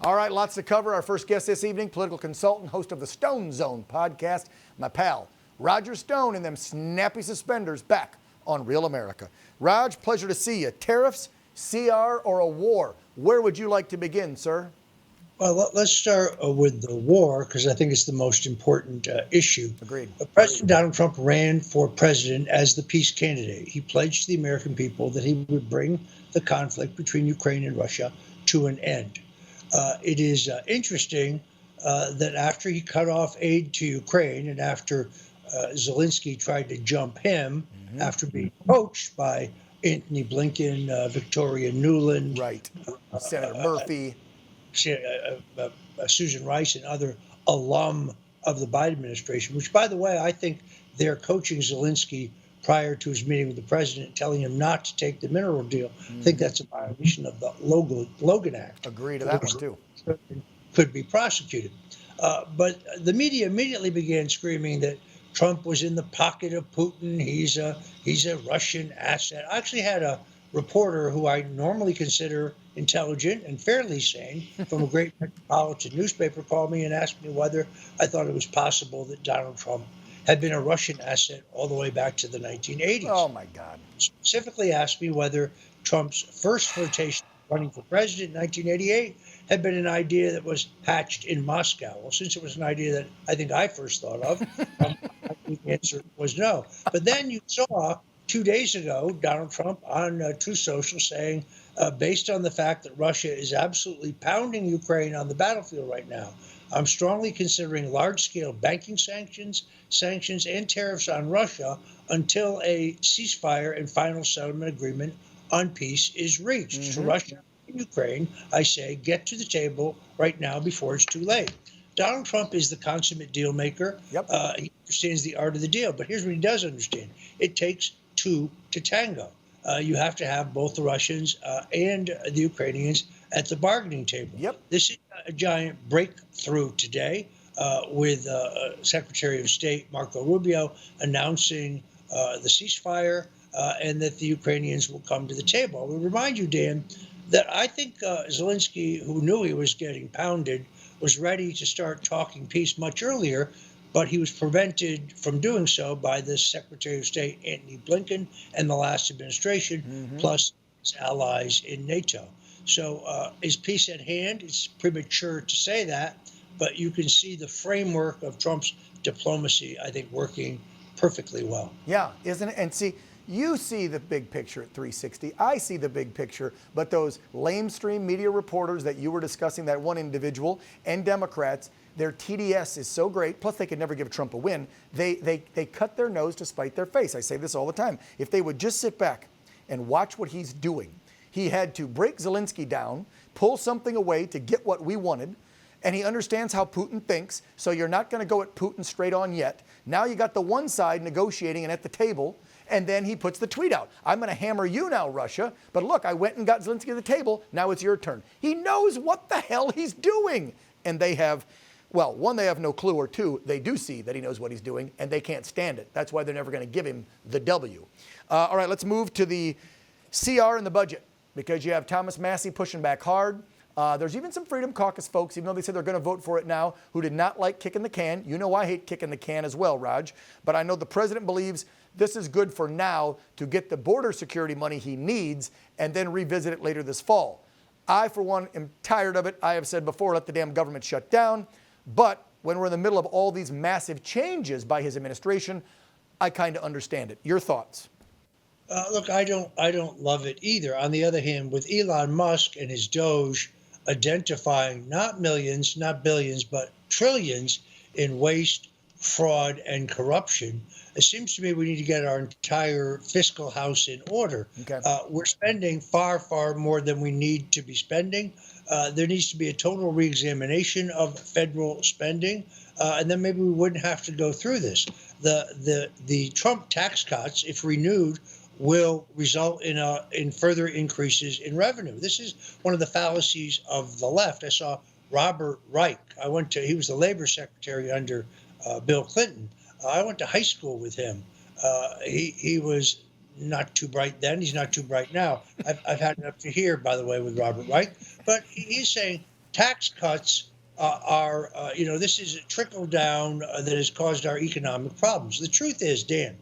All right, lots to cover. Our first guest this evening, political consultant, host of the Stone Zone podcast, my pal, Roger Stone, in them snappy suspenders, back on Real America. Raj, pleasure to see you. Tariffs, CR, or a war? Where would you like to begin, sir? Well, let's start with the war, because I think it's the most important issue. Agreed. President Donald Trump ran for president as the peace candidate. He pledged to the American people that he would bring the conflict between Ukraine and Russia to an end. It is interesting that after he cut off aid to Ukraine and after Zelensky tried to jump him after being coached by Anthony Blinken, Victoria Nuland, right, Senator Murphy, Susan Rice, and other alum of the Biden administration, which, by the way, I think they're coaching Zelensky prior to his meeting with the president, telling him not to take the mineral deal. I think that's a violation of the Logan Act. Agree to that one, too. Could be prosecuted. But the media immediately began screaming that Trump was in the pocket of Putin. He's a Russian asset. I actually had a reporter who I normally consider intelligent and fairly sane from a great metropolitan newspaper call me and asked me whether I thought it was possible that Donald Trump had been a Russian asset all the way back to the 1980s. Oh, my God. Specifically asked me whether Trump's first flirtation running for president in 1988 had been an idea that was hatched in Moscow. Well, since it was an idea that I think I first thought of, the answer was no. But then you saw 2 days ago Donald Trump on Truth Social saying, based on the fact that Russia is absolutely pounding Ukraine on the battlefield right now, I'm strongly considering large-scale banking sanctions, and tariffs on Russia until a ceasefire and final settlement agreement on peace is reached. To Russia and Ukraine, I say, get to the table right now before it's too late. Donald Trump is the consummate deal maker. Yep. He understands the art of the deal. But here's what he does understand. It takes two to tango. You have to have both the Russians and the Ukrainians at the bargaining table. Yep. This is a giant breakthrough today with Secretary of State Marco Rubio announcing the ceasefire and that the Ukrainians will come to the table. I will remind you, Dan, that I think Zelensky, who knew he was getting pounded, was ready to start talking peace much earlier, but he was prevented from doing so by the Secretary of State, Anthony Blinken, and the last administration, plus his allies in NATO. So is peace at hand? It's premature to say that, but you can see the framework of Trump's diplomacy, I think, working perfectly well. Yeah, isn't it? And see, you see the big picture at 360. I see the big picture, but those lamestream media reporters that you were discussing, that one individual, and Democrats, their TDS is so great, plus they could never give Trump a win. They cut their nose to spite their face. I say this all the time. If they would just sit back and watch what he's doing, he had to break Zelensky down, pull something away to get what we wanted, and he understands how Putin thinks, so you're not going to go at Putin straight on yet. Now you got the one side negotiating and at the table, and then he puts the tweet out. I'm going to hammer you now, Russia, but look, I went and got Zelensky at the table, now it's your turn. He knows what the hell he's doing. And they have, well, one, they have no clue, or two, they do see that he knows what he's doing, and they can't stand it. That's why they're never going to give him the W. All right, let's move to the CR and the budget, because you have Thomas Massie pushing back hard. There's even some Freedom Caucus folks, even though they said they're going to vote for it now, who did not like kicking the can. You know I hate kicking the can as well, Raj. But I know the president believes this is good for now to get the border security money he needs and then revisit it later this fall. I, for one, am tired of it. I have said before, let the damn government shut down. But when we're in the middle of all these massive changes by his administration, I kind of understand it. Your thoughts? Look, I don't love it either. On the other hand, with Elon Musk and his Doge identifying not millions, not billions, but trillions in waste, fraud, and corruption, it seems to me we need to get our entire fiscal house in order. Okay. We're spending far, far more than we need to be spending. There needs to be a total reexamination of federal spending, and then maybe we wouldn't have to go through this. The Trump tax cuts, if renewed, will result in further increases in revenue. This is one of the fallacies of the left. I saw Robert Reich. He was the labor secretary under Bill Clinton. I went to high school with him. He was not too bright then. He's not too bright now. I've had enough to hear, by the way, with Robert Reich. But he's saying tax cuts this is a trickle down that has caused our economic problems. The truth is, Dan,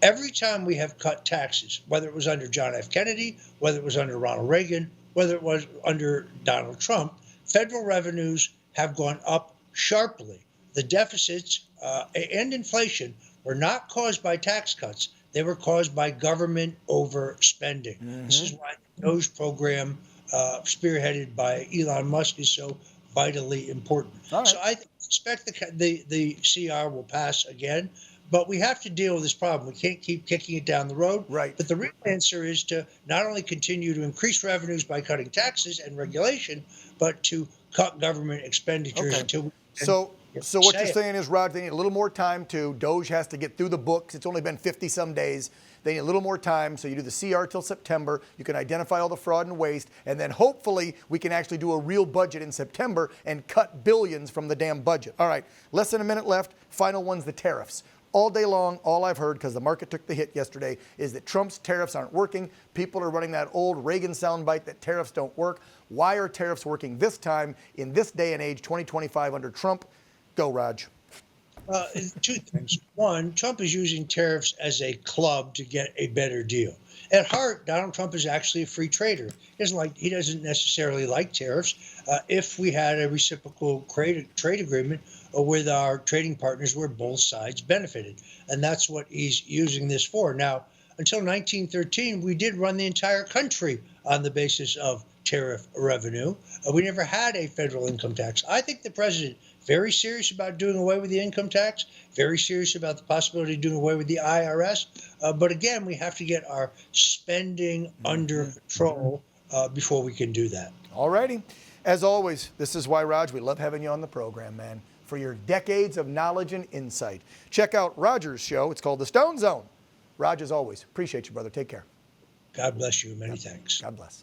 every time we have cut taxes, whether it was under John F. Kennedy, whether it was under Ronald Reagan, whether it was under Donald Trump, federal revenues have gone up sharply. The deficits and inflation were not caused by tax cuts. They were caused by government overspending. This is why the DOGE program, spearheaded by Elon Musk, is so vitally important. All right. So I expect the CR will pass again, but we have to deal with this problem. We can't keep kicking it down the road. Right. But the real answer is to not only continue to increase revenues by cutting taxes and regulation, but to cut government expenditures until we can So what you're say it. saying is, Rod, they need a little more time too. Doge has to get through the books. It's only been 50 some days. They need a little more time. So you do the CR till September. You can identify all the fraud and waste. And then hopefully we can actually do a real budget in September and cut billions from the damn budget. All right, less than a minute left. Final one's the tariffs. All day long, all I've heard, because the market took the hit yesterday, is that Trump's tariffs aren't working. People are running that old Reagan soundbite that tariffs don't work. Why are tariffs working this time in this day and age, 2025 under Trump? Go, Raj. Two things. One, Trump is using tariffs as a club to get a better deal. At heart, Donald Trump is actually a free trader. He doesn't necessarily like tariffs. If we had a reciprocal trade agreement with our trading partners where both sides benefited, and that's what he's using this for. Now, until 1913, we did run the entire country on the basis of tariff revenue. We never had a federal income tax. I think the president very serious about doing away with the income tax, very serious about the possibility of doing away with the IRS. But again, we have to get our spending under control before we can do that. All righty. As always, this is why, Raj, we love having you on the program, man, for your decades of knowledge and insight. Check out Roger's show. It's called The Stone Zone. Raj, as always, appreciate you, brother. Take care. God bless you. Many thanks. God bless.